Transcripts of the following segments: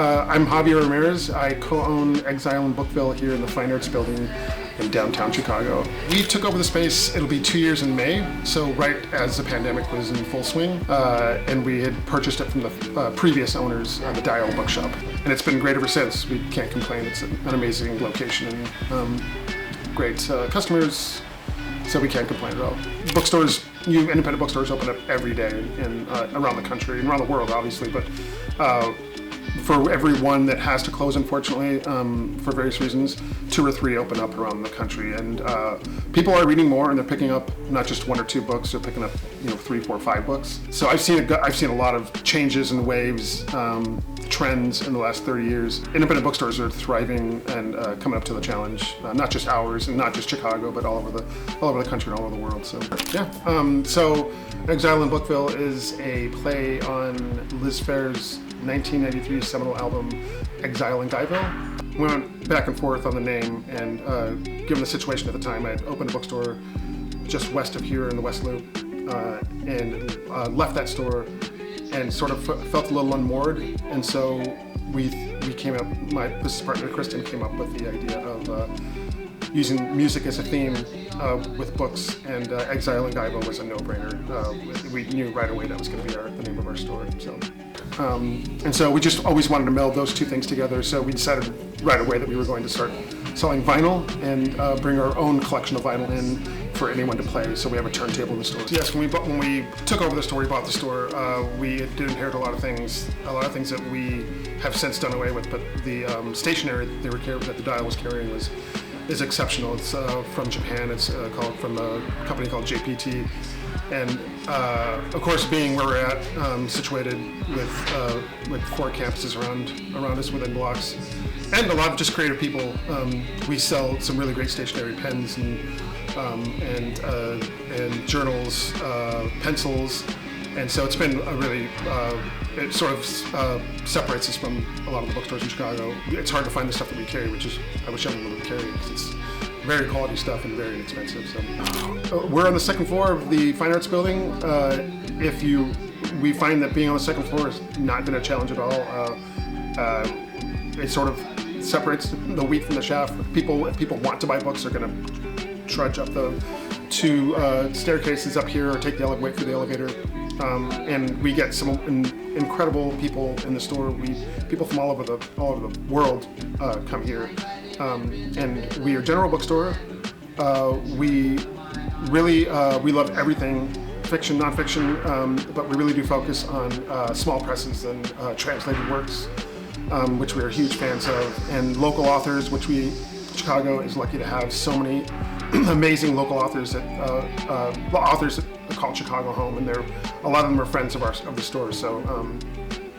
I'm Javier Ramirez. I co-own Exile and Bookville here in the Fine Arts Building in downtown Chicago. We took over the space, it'll be 2 years in May, so right as the pandemic was in full swing, and we had purchased it from the previous owners, the Dial Bookshop. And it's been great ever since. We can't complain. It's an amazing location and great customers, so we can't complain at all. Bookstores, independent bookstores open up every day in around the country and around the world, obviously, but for every one that has to close, unfortunately, for various reasons, 2 or 3 open up around the country. And people are reading more, and they're picking up not just 1 or 2 books; they're picking up 3, 4, 5 books. So I've seen a lot of changes and waves, trends in the last 30 years. Independent bookstores are thriving and coming up to the challenge. Not just ours, and not just Chicago, but all over the country and all over the world. So yeah. So Exile in Bookville is a play on Liz Phair's 1993 seminal album, Exile in Guyville. We went back and forth on the name, and given the situation at the time, I had opened a bookstore just west of here in the West Loop, and left that store and sort of felt a little unmoored. And so we came up, my business partner Kristen came up with the idea of using music as a theme with books, and Exile in Guyville was a no-brainer. We knew right away that was going to be the name of our store. And so we just always wanted to meld those 2 things together. So we decided right away that we were going to start selling vinyl and bring our own collection of vinyl in for anyone to play. So we have a turntable in the store. Yes, when we took over the store, we bought the store. We did inherit a lot of things that we have since done away with. But the stationery that the Dial was carrying is exceptional. It's from Japan. It's from a company called JPT. And of course, being where we're at, situated with 4 campuses around us within blocks, and a lot of just creative people, we sell some really great stationery, pens and journals, pencils, and so it's been a really it sort of separates us from a lot of the bookstores in Chicago. It's hard to find the stuff that we carry, which is I wish everyone would carry, because it's very quality stuff and very inexpensive. So we're on the 2nd floor of the Fine Arts Building. We find that being on the 2nd floor has not been a challenge at all. It sort of separates the wheat from the chaff. If people want to buy books, they're going to trudge up the 2 staircases up here or take wait for the elevator. And we get some incredible people in the store. People from all over the world come here. And we are a general bookstore. We really we love everything, fiction, nonfiction, but we really do focus on small presses and translated works, which we are huge fans of, and local authors, which Chicago is lucky to have so many amazing local authors that call Chicago home, and a lot of them are friends of the store. So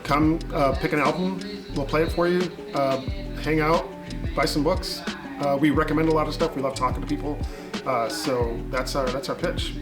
come pick an album, we'll play it for you, hang out, buy some books. We recommend a lot of stuff. We love talking to people. So that's our pitch.